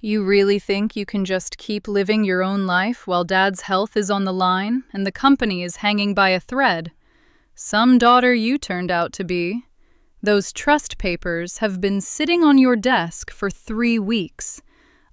You really think you can just keep living your own life while Dad's health is on the line and the company is hanging by a thread? Some daughter you turned out to be. Those trust papers have been sitting on your desk for 3 weeks.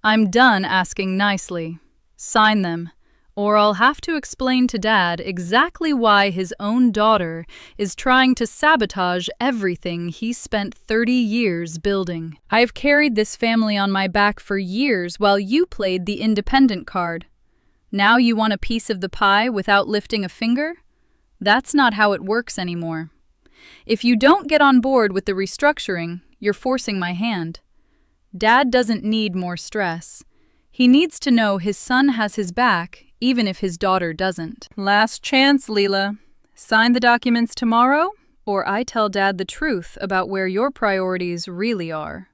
I'm done asking nicely. Sign them, or I'll have to explain to Dad exactly why his own daughter is trying to sabotage everything he spent 30 years building. I've carried this family on my back for years while you played the independent card. Now you want a piece of the pie without lifting a finger? That's not how it works anymore. If you don't get on board with the restructuring, you're forcing my hand. Dad doesn't need more stress. He needs to know his son has his back, even if his daughter doesn't. Last chance, Leela. Sign the documents tomorrow, or I tell Dad the truth about where your priorities really are.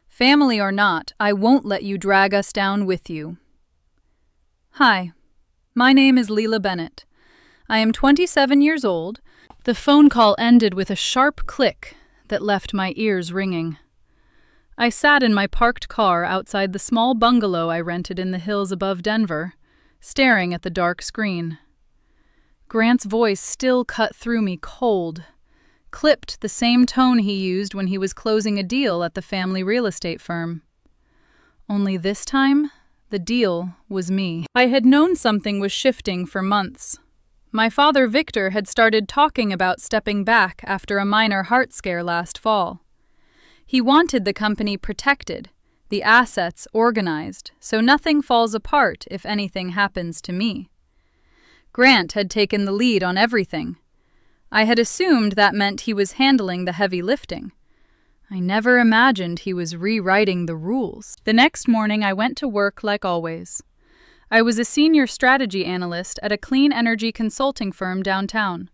Family or not, I won't let you drag us down with you. Hi, my name is Leela Bennett. I am 27 years old. The phone call ended with a sharp click that left my ears ringing. I sat in my parked car outside the small bungalow I rented in the hills above Denver, staring at the dark screen. Grant's voice still cut through me cold, clipped the same tone he used when he was closing a deal at the family real estate firm. Only this time, the deal was me. I had known something was shifting for months. My father, Victor, had started talking about stepping back after a minor heart scare last fall. He wanted the company protected, the assets organized, so nothing falls apart if anything happens to me. Grant had taken the lead on everything. I had assumed that meant he was handling the heavy lifting. I never imagined he was rewriting the rules. The next morning I went to work like always. I was a senior strategy analyst at a clean energy consulting firm downtown.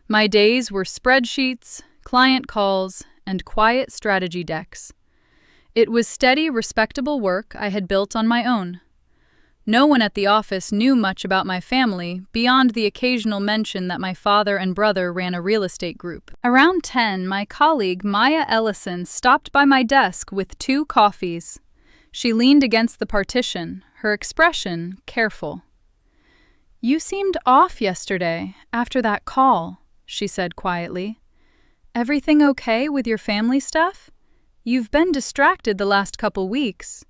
My days were spreadsheets, client calls, and quiet strategy decks. It was steady, respectable work I had built on my own. No one at the office knew much about my family beyond the occasional mention that my father and brother ran a real estate group. Around 10, my colleague Maya Ellison stopped by my desk with 2 coffees. She leaned against the partition, her expression careful. "You seemed off yesterday, after that call," she said quietly. "Everything okay with your family stuff? You've been distracted the last couple weeks.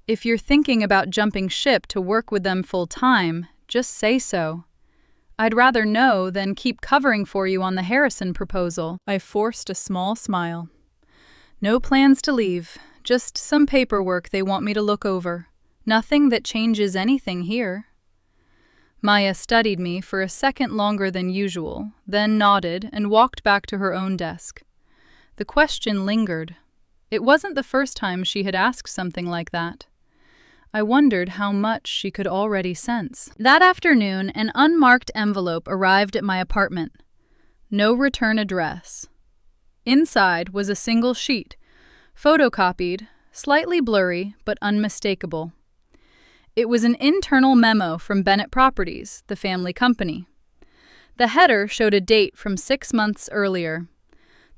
If you're thinking about jumping ship to work with them full-time, just say so. I'd rather know than keep covering for you on the Harrison proposal." I forced a small smile. "No plans to leave, just some paperwork they want me to look over. Nothing that changes anything here." Maya studied me for a second longer than usual, then nodded and walked back to her own desk. The question lingered. It wasn't the first time she had asked something like that. I wondered how much she could already sense. That afternoon, an unmarked envelope arrived at my apartment. No return address. Inside was a single sheet, photocopied, slightly blurry but unmistakable. It was an internal memo from Bennett Properties, the family company. The header showed a date from 6 months earlier.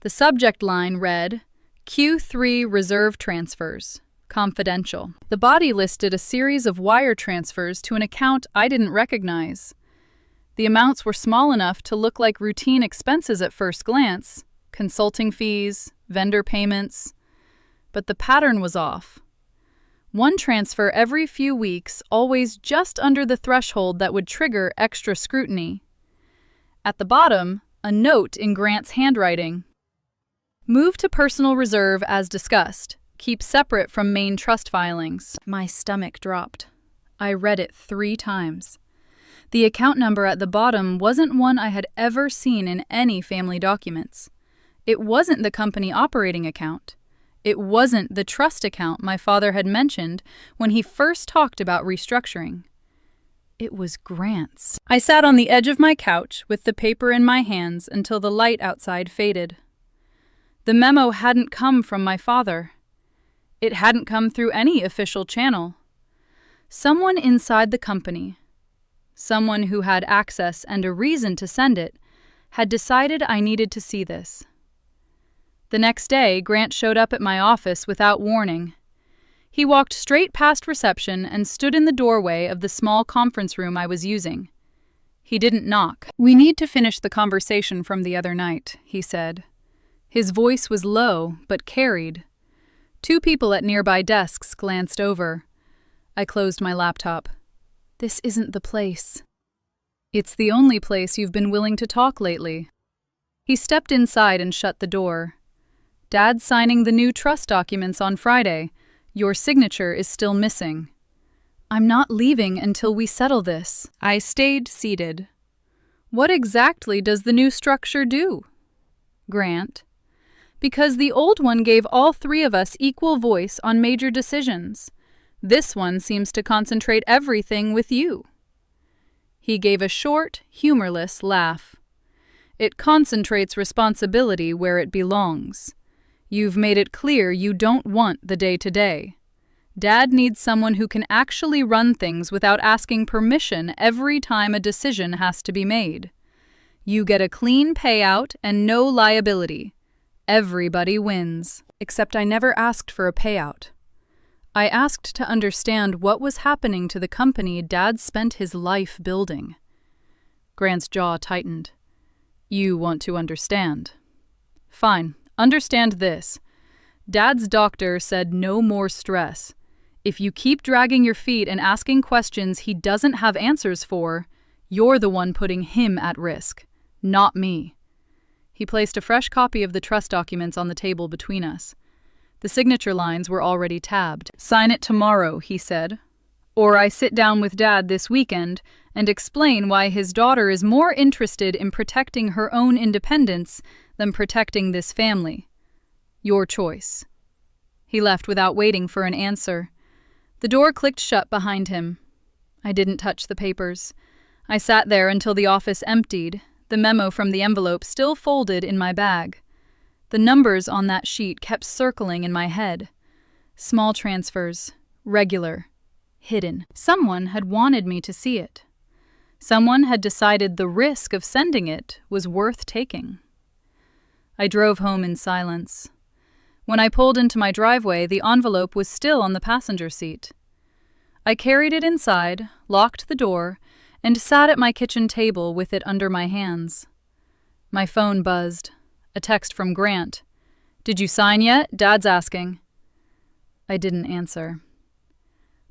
The subject line read, "Q3 Reserve Transfers, Confidential." The body listed a series of wire transfers to an account I didn't recognize. The amounts were small enough to look like routine expenses at first glance, consulting fees, vendor payments, but the pattern was off. One transfer every few weeks, always just under the threshold that would trigger extra scrutiny. At the bottom, a note in Grant's handwriting. "Move to personal reserve as discussed. Keep separate from main trust filings." My stomach dropped. I read it 3 times. The account number at the bottom wasn't one I had ever seen in any family documents. It wasn't the company operating account. It wasn't the trust account my father had mentioned when he first talked about restructuring. It was Grant's. I sat on the edge of my couch with the paper in my hands until the light outside faded. The memo hadn't come from my father. It hadn't come through any official channel. Someone inside the company, someone who had access and a reason to send it, had decided I needed to see this. The next day, Grant showed up at my office without warning. He walked straight past reception and stood in the doorway of the small conference room I was using. He didn't knock. "We need to finish the conversation from the other night," he said. His voice was low, but carried. Two people at nearby desks glanced over. I closed my laptop. "This isn't the place." "It's the only place you've been willing to talk lately." He stepped inside and shut the door. "Dad's signing the new trust documents on Friday. Your signature is still missing." "I'm not leaving until we settle this." I stayed seated. "What exactly does the new structure do?" "Grant. Because the old one gave all three of us equal voice on major decisions. This one seems to concentrate everything with you." He gave a short, humorless laugh. "It concentrates responsibility where it belongs. You've made it clear you don't want the day-to-day. Dad needs someone who can actually run things without asking permission every time a decision has to be made. You get a clean payout and no liability. Everybody wins." Except I never asked for a payout. I asked to understand what was happening to the company Dad spent his life building. Grant's jaw tightened. "You want to understand. Fine, understand this. Dad's doctor said no more stress. If you keep dragging your feet and asking questions he doesn't have answers for, you're the one putting him at risk, not me." He placed a fresh copy of the trust documents on the table between us. The signature lines were already tabbed. "Sign it tomorrow," he said. "Or I sit down with Dad this weekend and explain why his daughter is more interested in protecting her own independence than protecting this family. Your choice." He left without waiting for an answer. The door clicked shut behind him. I didn't touch the papers. I sat there until the office emptied, the memo from the envelope still folded in my bag. The numbers on that sheet kept circling in my head. Small transfers, regular, hidden. Someone had wanted me to see it. Someone had decided the risk of sending it was worth taking. I drove home in silence. When I pulled into my driveway, the envelope was still on the passenger seat. I carried it inside, locked the door, and sat at my kitchen table with it under my hands. My phone buzzed. A text from Grant. "Did you sign yet? Dad's asking." I didn't answer.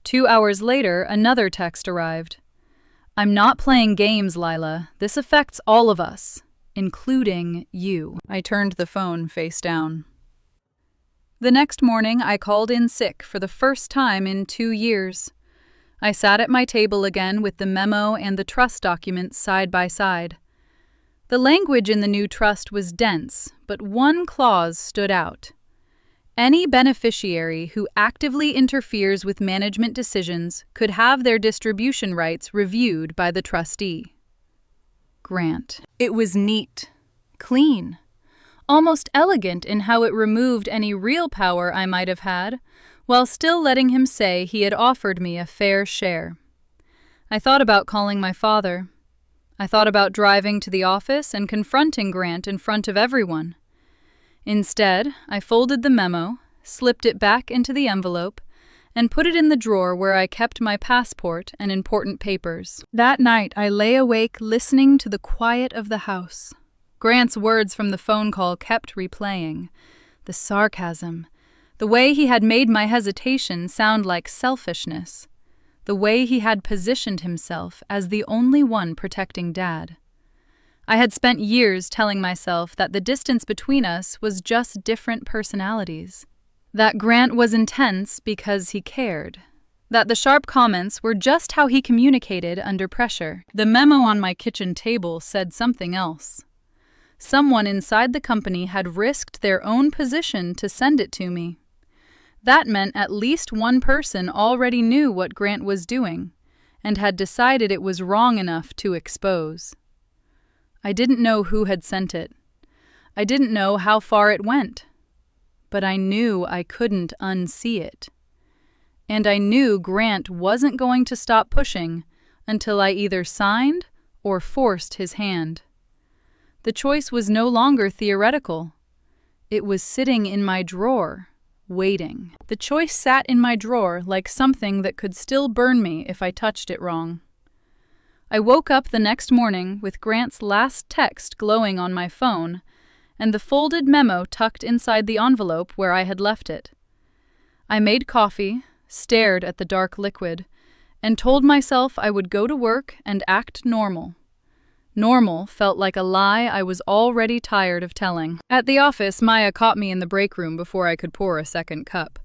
2 hours later, another text arrived. "I'm not playing games, Lila. This affects all of us, including you." I turned the phone face down. The next morning, I called in sick for the first time in 2 years. I sat at my table again with the memo and the trust documents side by side. The language in the new trust was dense, but one clause stood out. Any beneficiary who actively interferes with management decisions could have their distribution rights reviewed by the trustee. Grant. It was neat, clean, almost elegant in how it removed any real power I might have had, while still letting him say he had offered me a fair share. I thought about calling my father. I thought about driving to the office and confronting Grant in front of everyone. Instead, I folded the memo, slipped it back into the envelope, and put it in the drawer where I kept my passport and important papers. That night, I lay awake listening to the quiet of the house. Grant's words from the phone call kept replaying. The sarcasm. The way he had made my hesitation sound like selfishness. The way he had positioned himself as the only one protecting Dad. I had spent years telling myself that the distance between us was just different personalities. That Grant was intense because he cared. That the sharp comments were just how he communicated under pressure. The memo on my kitchen table said something else. Someone inside the company had risked their own position to send it to me. That meant at least one person already knew what Grant was doing, and had decided it was wrong enough to expose. I didn't know who had sent it. I didn't know how far it went. But I knew I couldn't unsee it. And I knew Grant wasn't going to stop pushing until I either signed or forced his hand. The choice was no longer theoretical. It was sitting in my drawer, waiting. The choice sat in my drawer like something that could still burn me if I touched it wrong. I woke up the next morning with Grant's last text glowing on my phone and the folded memo tucked inside the envelope where I had left it. I made coffee, stared at the dark liquid, and told myself I would go to work and act normal. Normal felt like a lie I was already tired of telling. At the office, Maya caught me in the break room before I could pour a second cup.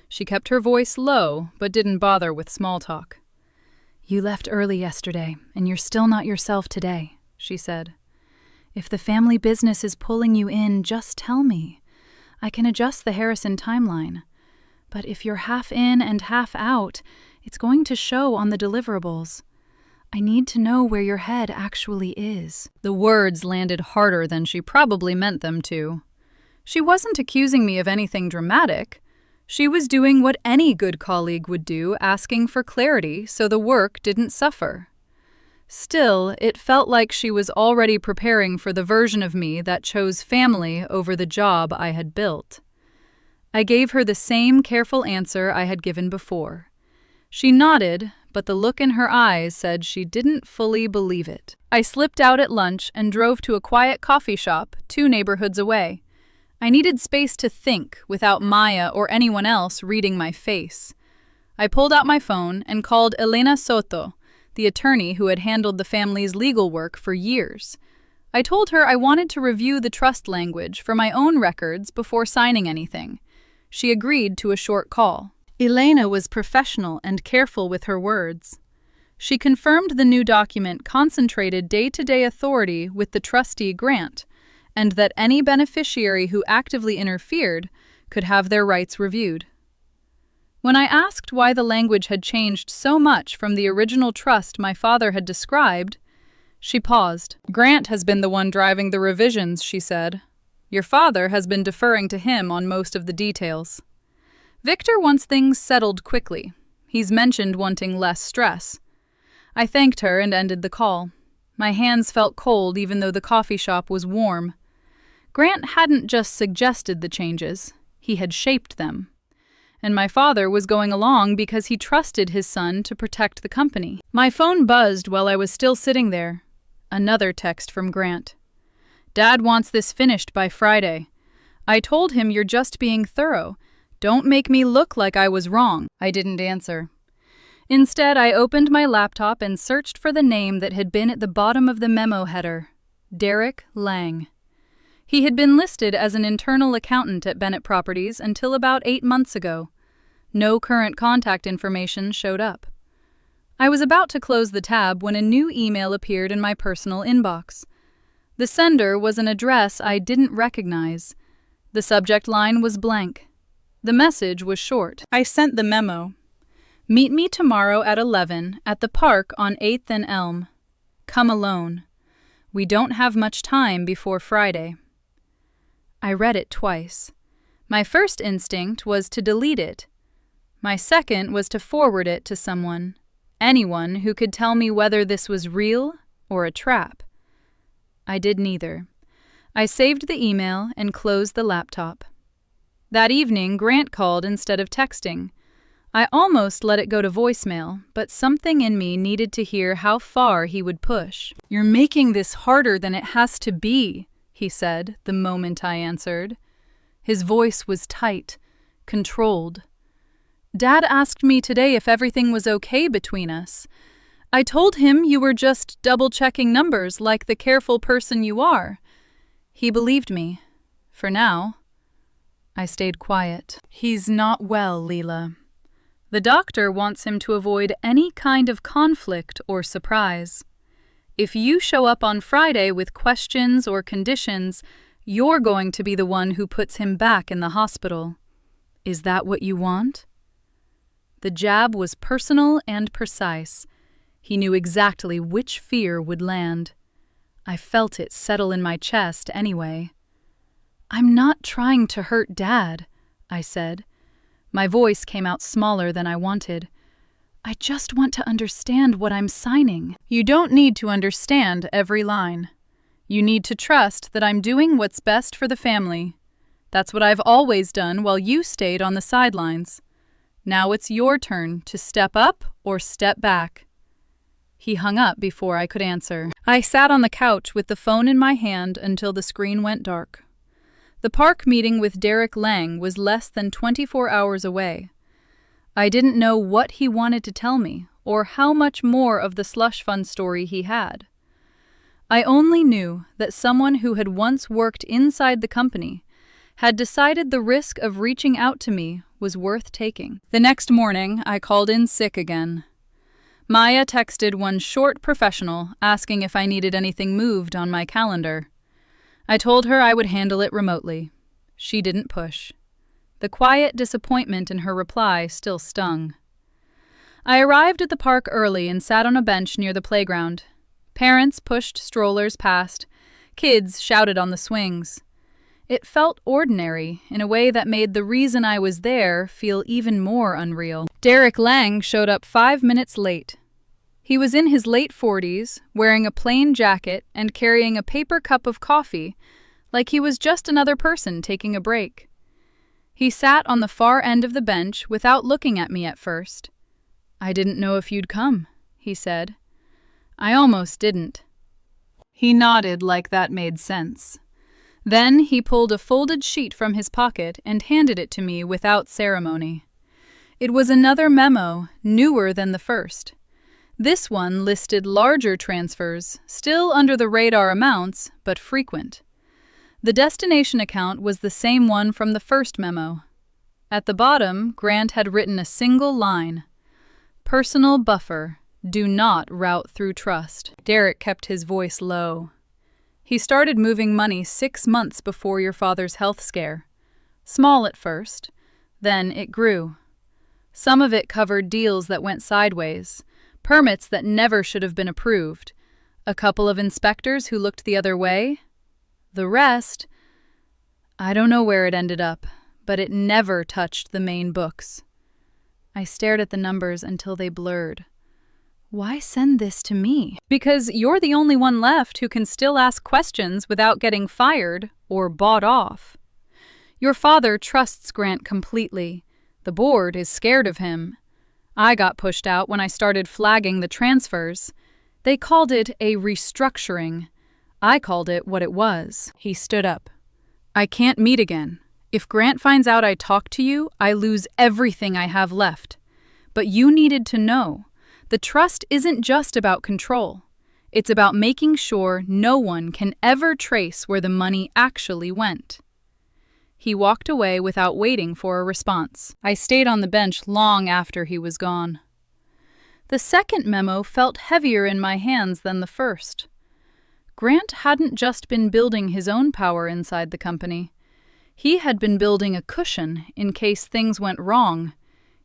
She kept her voice low, but didn't bother with small talk. "You left early yesterday, and you're still not yourself today," she said. "If the family business is pulling you in, just tell me. I can adjust the Harrison timeline. But if you're half in and half out, it's going to show on the deliverables. I need to know where your head actually is." The words landed harder than she probably meant them to. She wasn't accusing me of anything dramatic. She was doing what any good colleague would do, asking for clarity so the work didn't suffer. Still, it felt like she was already preparing for the version of me that chose family over the job I had built. I gave her the same careful answer I had given before. She nodded, but the look in her eyes said she didn't fully believe it. I slipped out at lunch and drove to a quiet coffee shop 2 neighborhoods away. I needed space to think without Maya or anyone else reading my face. I pulled out my phone and called Elena Soto, the attorney who had handled the family's legal work for years. I told her I wanted to review the trust language for my own records before signing anything. She agreed to a short call. Elena was professional and careful with her words. She confirmed the new document concentrated day-to-day authority with the trustee Grant, and that any beneficiary who actively interfered could have their rights reviewed. When I asked why the language had changed so much from the original trust my father had described, she paused. "Grant has been the one driving the revisions," she said. "Your father has been deferring to him on most of the details. Victor wants things settled quickly. He's mentioned wanting less stress." I thanked her and ended the call. My hands felt cold even though the coffee shop was warm. Grant hadn't just suggested the changes, he had shaped them. And my father was going along because he trusted his son to protect the company. My phone buzzed while I was still sitting there. Another text from Grant. "Dad wants this finished by Friday. I told him you're just being thorough. Don't make me look like I was wrong." I didn't answer. Instead, I opened my laptop and searched for the name that had been at the bottom of the memo header. Derek Lang. He had been listed as an internal accountant at Bennett Properties until about 8 months ago. No current contact information showed up. I was about to close the tab when a new email appeared in my personal inbox. The sender was an address I didn't recognize. The subject line was blank. The message was short. I sent the memo. "Meet me tomorrow at 11 at the park on 8th and Elm. Come alone. We don't have much time before Friday." I read it twice. My first instinct was to delete it. My second was to forward it to someone. Anyone who could tell me whether this was real or a trap. I did neither. I saved the email and closed the laptop. That evening, Grant called instead of texting. I almost let it go to voicemail, but something in me needed to hear how far he would push. "You're making this harder than it has to be," he said the moment I answered. His voice was tight, controlled. "Dad asked me today if everything was okay between us. I told him you were just double-checking numbers like the careful person you are. He believed me. For now." I stayed quiet. "He's not well, Leela. The doctor wants him to avoid any kind of conflict or surprise. If you show up on Friday with questions or conditions, you're going to be the one who puts him back in the hospital. Is that what you want?" The jab was personal and precise. He knew exactly which fear would land. I felt it settle in my chest anyway. "I'm not trying to hurt Dad," I said. My voice came out smaller than I wanted. "I just want to understand what I'm signing." "You don't need to understand every line. You need to trust that I'm doing what's best for the family. That's what I've always done while you stayed on the sidelines. Now it's your turn to step up or step back." He hung up before I could answer. I sat on the couch with the phone in my hand until the screen went dark. The park meeting with Derek Lang was less than 24 hours away. I didn't know what he wanted to tell me or how much more of the slush fund story he had. I only knew that someone who had once worked inside the company had decided the risk of reaching out to me was worth taking. The next morning, I called in sick again. Maya texted one short professional asking if I needed anything moved on my calendar. I told her I would handle it remotely. She didn't push. The quiet disappointment in her reply still stung. I arrived at the park early and sat on a bench near the playground. Parents pushed strollers past. Kids shouted on the swings. It felt ordinary in a way that made the reason I was there feel even more unreal. Derek Lang showed up 5 minutes late. He was in his late 40s, wearing a plain jacket and carrying a paper cup of coffee, like he was just another person taking a break. He sat on the far end of the bench without looking at me at first. "I didn't know if you'd come," he said. I almost didn't. He nodded like that made sense. Then he pulled a folded sheet from his pocket and handed it to me without ceremony. It was another memo, newer than the first. This one listed larger transfers, still under the radar amounts, but frequent. The destination account was the same one from the first memo. At the bottom, Grant had written a single line: "Personal buffer. Do not route through trust." Derek kept his voice low. "He started moving money 6 months before your father's health scare. Small at first. Then it grew. Some of it covered deals that went sideways, permits that never should have been approved, a couple of inspectors who looked the other way. The rest, I don't know where it ended up, but it never touched the main books." I stared at the numbers until they blurred. "Why send this to me?" "Because you're the only one left who can still ask questions without getting fired or bought off. Your father trusts Grant completely. The board is scared of him. I got pushed out when I started flagging the transfers. They called it a restructuring. I called it what it was." He stood up. "I can't meet again. If Grant finds out I talk to you, I lose everything I have left. But you needed to know. The trust isn't just about control. It's about making sure no one can ever trace where the money actually went." He walked away without waiting for a response. I stayed on the bench long after he was gone. The second memo felt heavier in my hands than the first. Grant hadn't just been building his own power inside the company. He had been building a cushion in case things went wrong,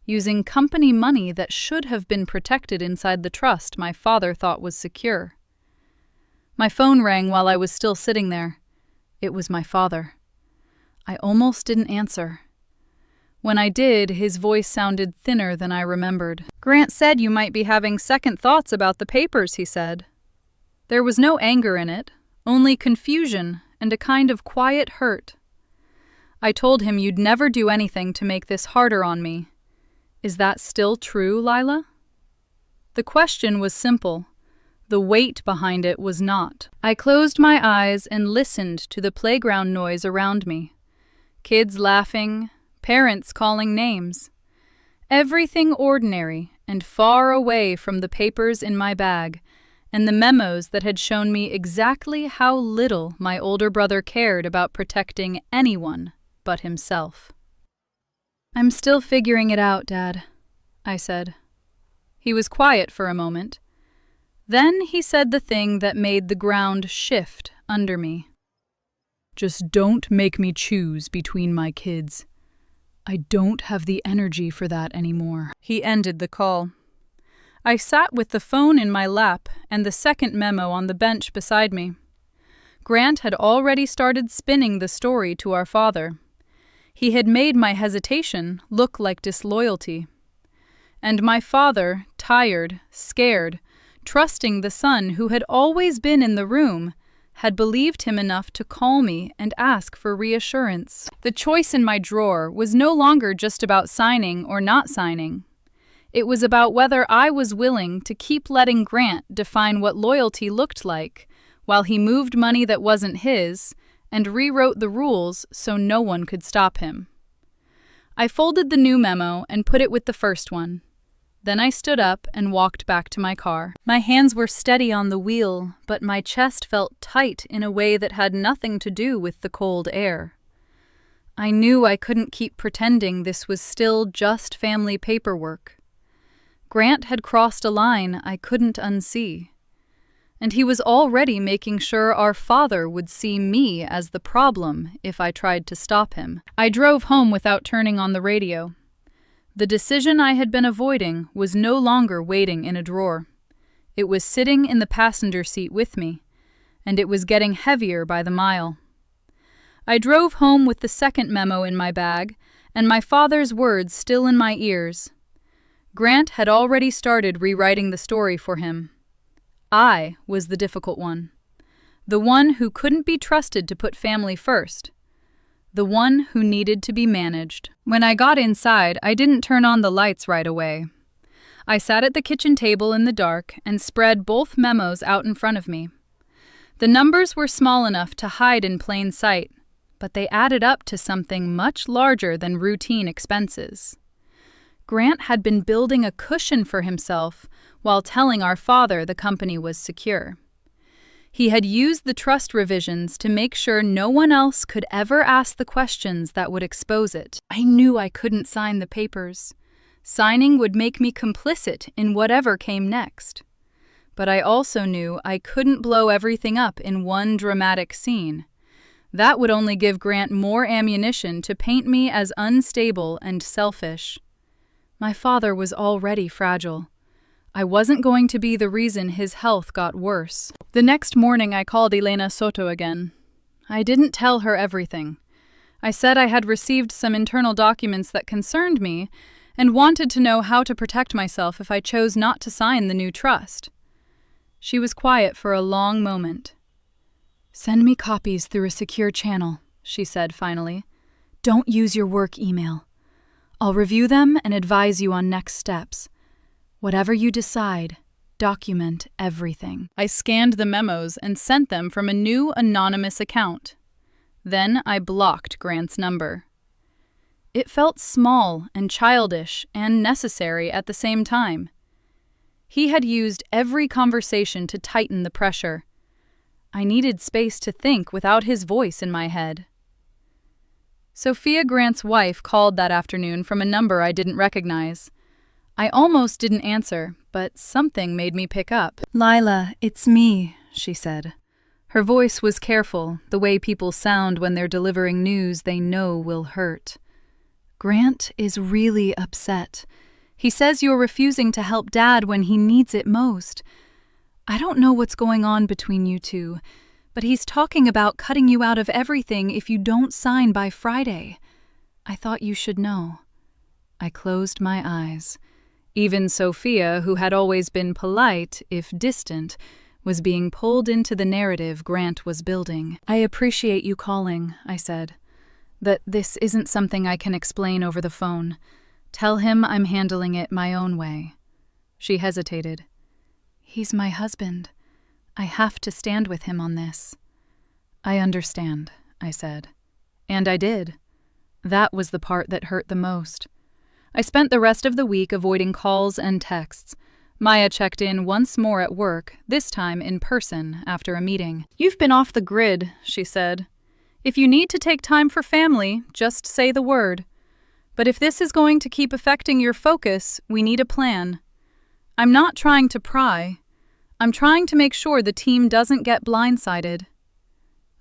using company money that should have been protected inside the trust my father thought was secure. My phone rang while I was still sitting there. It was my father. I almost didn't answer. When I did, his voice sounded thinner than I remembered. "Grant said you might be having second thoughts about the papers," he said. There was no anger in it, only confusion and a kind of quiet hurt. I told him you'd never do anything to make this harder on me. Is that still true, Lila? The question was simple. The weight behind it was not. I closed my eyes and listened to the playground noise around me. Kids laughing, parents calling names. Everything ordinary and far away from the papers in my bag and the memos that had shown me exactly how little my older brother cared about protecting anyone but himself. "I'm still figuring it out, Dad," I said. He was quiet for a moment. Then he said the thing that made the ground shift under me. "Just don't make me choose between my kids. I don't have the energy for that anymore." He ended the call. I sat with the phone in my lap and the second memo on the bench beside me. Grant had already started spinning the story to our father. He had made my hesitation look like disloyalty. And my father, tired, scared, trusting the son who had always been in the room, had believed him enough to call me and ask for reassurance. The choice in my drawer was no longer just about signing or not signing. It was about whether I was willing to keep letting Grant define what loyalty looked like, while he moved money that wasn't his and rewrote the rules so no one could stop him. I folded the new memo and put it with the first one. Then I stood up and walked back to my car. My hands were steady on the wheel, but my chest felt tight in a way that had nothing to do with the cold air. I knew I couldn't keep pretending this was still just family paperwork. Grant had crossed a line I couldn't unsee. And he was already making sure our father would see me as the problem if I tried to stop him. I drove home without turning on the radio. The decision I had been avoiding was no longer waiting in a drawer. It was sitting in the passenger seat with me, and it was getting heavier by the mile. I drove home with the second memo in my bag, and my father's words still in my ears. Grant had already started rewriting the story for him. I was the difficult one. The one who couldn't be trusted to put family first. The one who needed to be managed. When I got inside, I didn't turn on the lights right away. I sat at the kitchen table in the dark and spread both memos out in front of me. The numbers were small enough to hide in plain sight, but they added up to something much larger than routine expenses. Grant had been building a cushion for himself while telling our father the company was secure. He had used the trust revisions to make sure no one else could ever ask the questions that would expose it. I knew I couldn't sign the papers. Signing would make me complicit in whatever came next. But I also knew I couldn't blow everything up in one dramatic scene. That would only give Grant more ammunition to paint me as unstable and selfish. My father was already fragile. I wasn't going to be the reason his health got worse. The next morning I called Elena Soto again. I didn't tell her everything. I said I had received some internal documents that concerned me and wanted to know how to protect myself if I chose not to sign the new trust. She was quiet for a long moment. "Send me copies through a secure channel," she said finally. "Don't use your work email. I'll review them and advise you on next steps. Whatever you decide, document everything." I scanned the memos and sent them from a new anonymous account. Then I blocked Grant's number. It felt small and childish and necessary at the same time. He had used every conversation to tighten the pressure. I needed space to think without his voice in my head. Sophia Grant's wife called that afternoon from a number I didn't recognize. I almost didn't answer, but something made me pick up. "Lila, it's me," she said. Her voice was careful, the way people sound when they're delivering news they know will hurt. "Grant is really upset. He says you're refusing to help Dad when he needs it most. I don't know what's going on between you two, but he's talking about cutting you out of everything if you don't sign by Friday. I thought you should know." I closed my eyes. Even Sophia, who had always been polite, if distant, was being pulled into the narrative Grant was building. "I appreciate you calling," I said. "That this isn't something I can explain over the phone. Tell him I'm handling it my own way." She hesitated. "He's my husband. I have to stand with him on this." "I understand," I said. And I did. That was the part that hurt the most. I spent the rest of the week avoiding calls and texts. Maya checked in once more at work, this time in person after a meeting. "You've been off the grid," she said. "If you need to take time for family, just say the word. But if this is going to keep affecting your focus, we need a plan. I'm not trying to pry. I'm trying to make sure the team doesn't get blindsided."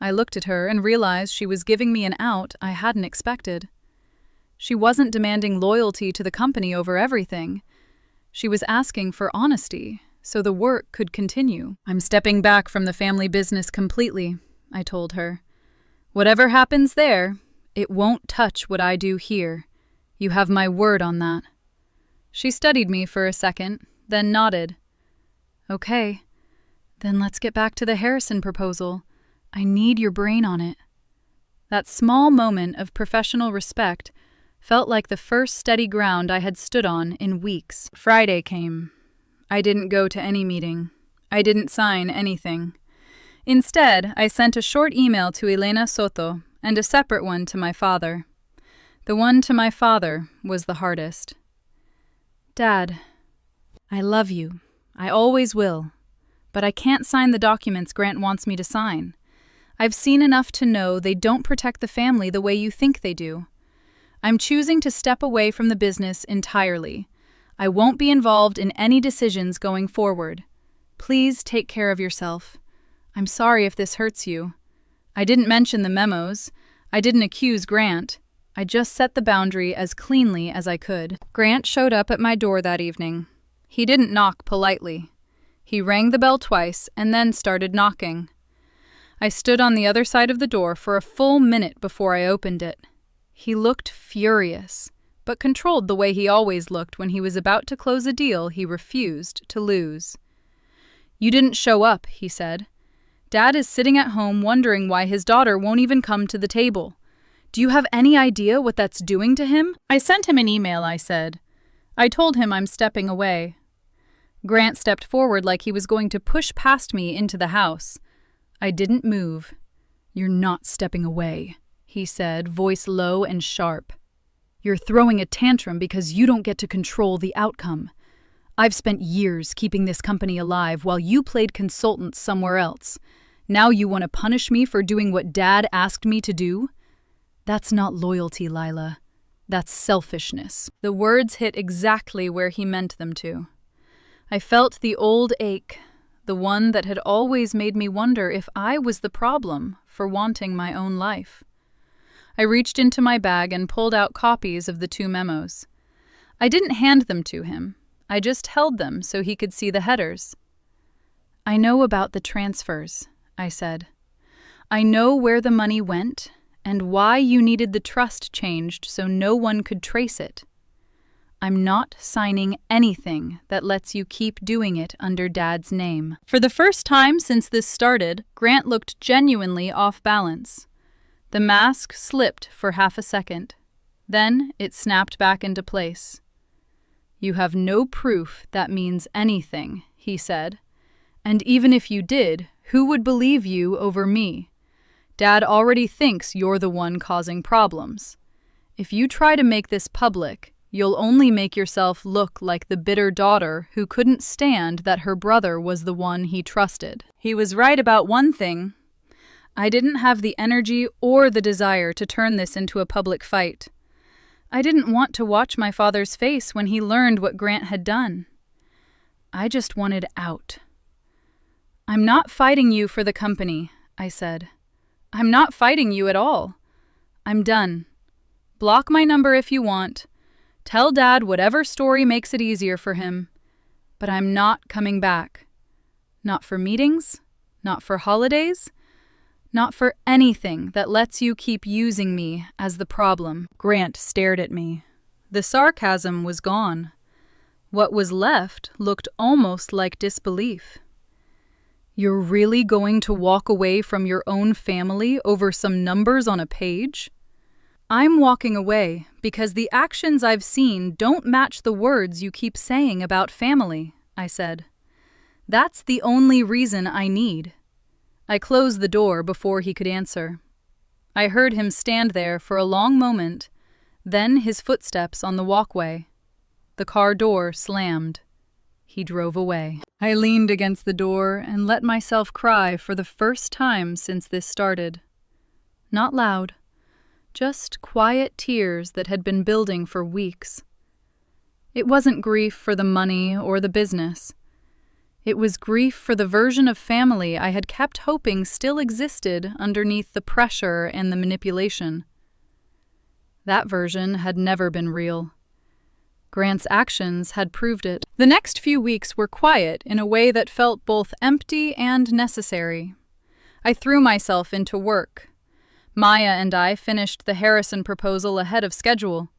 I looked at her and realized she was giving me an out I hadn't expected. She wasn't demanding loyalty to the company over everything. She was asking for honesty, so the work could continue. "I'm stepping back from the family business completely," I told her. "Whatever happens there, it won't touch what I do here. You have my word on that." She studied me for a second, then nodded. "Okay, then let's get back to the Harrison proposal. I need your brain on it. That small moment of professional respect felt like the first steady ground I had stood on in weeks. Friday came. I didn't go to any meeting. I didn't sign anything. Instead, I sent a short email to Elena Soto and a separate one to my father. The one to my father was the hardest. Dad, I love you. I always will. But I can't sign the documents Grant wants me to sign. I've seen enough to know they don't protect the family the way you think they do. I'm choosing to step away from the business entirely. I won't be involved in any decisions going forward. Please take care of yourself. I'm sorry if this hurts you. I didn't mention the memos. I didn't accuse Grant. I just set the boundary as cleanly as I could. Grant showed up at my door that evening. He didn't knock politely. He rang the bell twice and then started knocking. I stood on the other side of the door for a full minute before I opened it. He looked furious, but controlled the way he always looked when he was about to close a deal he refused to lose. You didn't show up, he said. Dad is sitting at home wondering why his daughter won't even come to the table. Do you have any idea what that's doing to him? I sent him an email, I said. I told him I'm stepping away. Grant stepped forward like he was going to push past me into the house. I didn't move. You're not stepping away, he said, voice low and sharp. You're throwing a tantrum because you don't get to control the outcome. I've spent years keeping this company alive while you played consultant somewhere else. Now you want to punish me for doing what Dad asked me to do? That's not loyalty, Lila. That's selfishness. The words hit exactly where he meant them to. I felt the old ache, the one that had always made me wonder if I was the problem for wanting my own life. I reached into my bag and pulled out copies of the 2 memos. I didn't hand them to him. I just held them so he could see the headers. I know about the transfers, I said. I know where the money went and why you needed the trust changed so no one could trace it. I'm not signing anything that lets you keep doing it under Dad's name. For the first time since this started, Grant looked genuinely off balance. The mask slipped for half a second. Then it snapped back into place. You have no proof that means anything, he said. And even if you did, who would believe you over me? Dad already thinks you're the one causing problems. If you try to make this public, you'll only make yourself look like the bitter daughter who couldn't stand that her brother was the one he trusted. He was right about one thing. I didn't have the energy or the desire to turn this into a public fight. I didn't want to watch my father's face when he learned what Grant had done. I just wanted out. I'm not fighting you for the company, I said. I'm not fighting you at all. I'm done. Block my number if you want. Tell Dad whatever story makes it easier for him. But I'm not coming back. Not for meetings, not for holidays, not for anything that lets you keep using me as the problem. Grant stared at me. The sarcasm was gone. What was left looked almost like disbelief. You're really going to walk away from your own family over some numbers on a page? I'm walking away because the actions I've seen don't match the words you keep saying about family, I said. That's the only reason I need. I closed the door before he could answer. I heard him stand there for a long moment, then his footsteps on the walkway. The car door slammed. He drove away. I leaned against the door and let myself cry for the first time since this started. Not loud. Just quiet tears that had been building for weeks. It wasn't grief for the money or the business. It was grief for the version of family I had kept hoping still existed underneath the pressure and the manipulation. That version had never been real. Grant's actions had proved it. The next few weeks were quiet in a way that felt both empty and necessary. I threw myself into work. Maya and I finished the Harrison proposal ahead of schedule.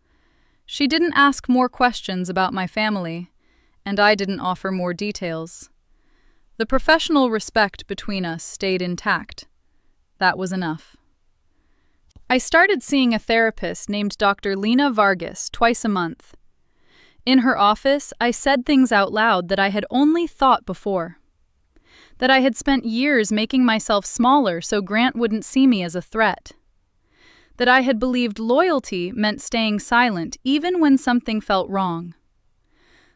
She didn't ask more questions about my family, and I didn't offer more details. The professional respect between us stayed intact. That was enough. I started seeing a therapist named Dr. Lena Vargas twice a month. In her office, I said things out loud that I had only thought before. That I had spent years making myself smaller so Grant wouldn't see me as a threat. That I had believed loyalty meant staying silent even when something felt wrong.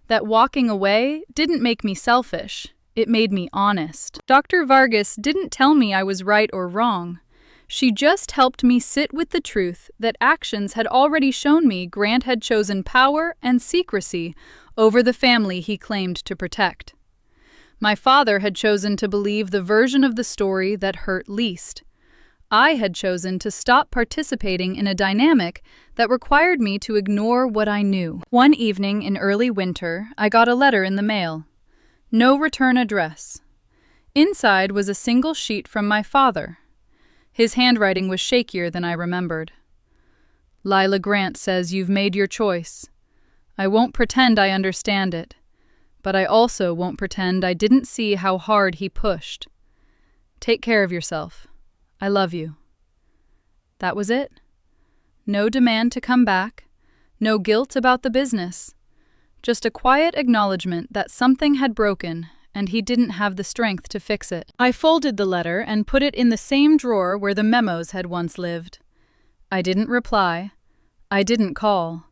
That walking away didn't make me selfish, it made me honest. Dr. Vargas didn't tell me I was right or wrong. She just helped me sit with the truth that actions had already shown me Grant had chosen power and secrecy over the family he claimed to protect. My father had chosen to believe the version of the story that hurt least. I had chosen to stop participating in a dynamic that required me to ignore what I knew. One evening in early winter, I got a letter in the mail. No return address. Inside was a single sheet from my father. His handwriting was shakier than I remembered. Lila Grant says you've made your choice. I won't pretend I understand it, but I also won't pretend I didn't see how hard he pushed. Take care of yourself. I love you. That was it. No demand to come back, no guilt about the business. Just a quiet acknowledgement that something had broken and he didn't have the strength to fix it. I folded the letter and put it in the same drawer where the memos had once lived. I didn't reply. I didn't call.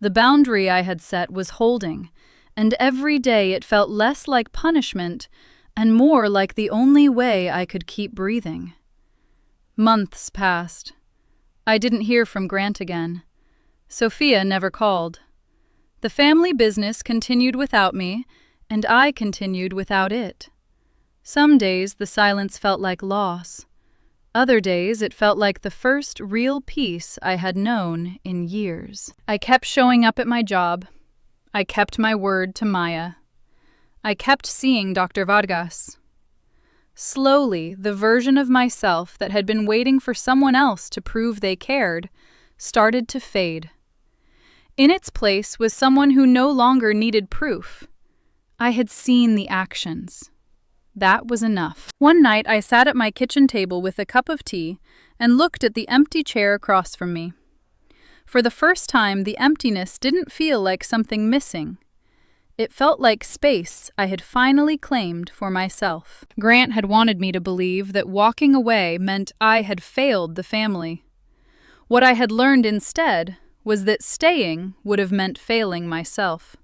The boundary I had set was holding, and every day it felt less like punishment and more like the only way I could keep breathing. Months passed. I didn't hear from Grant again. Sophia never called. The family business continued without me, and I continued without it. Some days the silence felt like loss. Other days it felt like the first real peace I had known in years. I kept showing up at my job. I kept my word to Maya. I kept seeing Dr. Vargas. Slowly, the version of myself that had been waiting for someone else to prove they cared started to fade. In its place was someone who no longer needed proof. I had seen the actions. That was enough. One night I sat at my kitchen table with a cup of tea and looked at the empty chair across from me. For the first time, the emptiness didn't feel like something missing. It felt like space I had finally claimed for myself. Grant had wanted me to believe that walking away meant I had failed the family. What I had learned instead was that staying would have meant failing myself.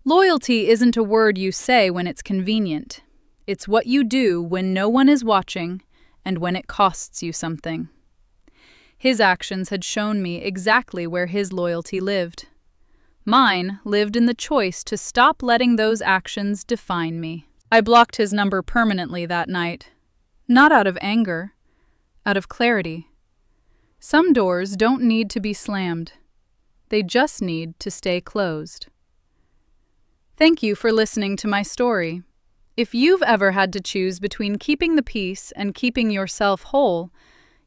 Loyalty isn't a word you say when it's convenient. It's what you do when no one is watching and when it costs you something. His actions had shown me exactly where his loyalty lived. Mine lived in the choice to stop letting those actions define me. I blocked his number permanently that night. Not out of anger, out of clarity. Some doors don't need to be slammed. They just need to stay closed. Thank you for listening to my story. If you've ever had to choose between keeping the peace and keeping yourself whole,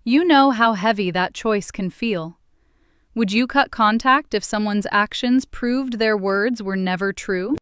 you know how heavy that choice can feel. Would you cut contact if someone's actions proved their words were never true?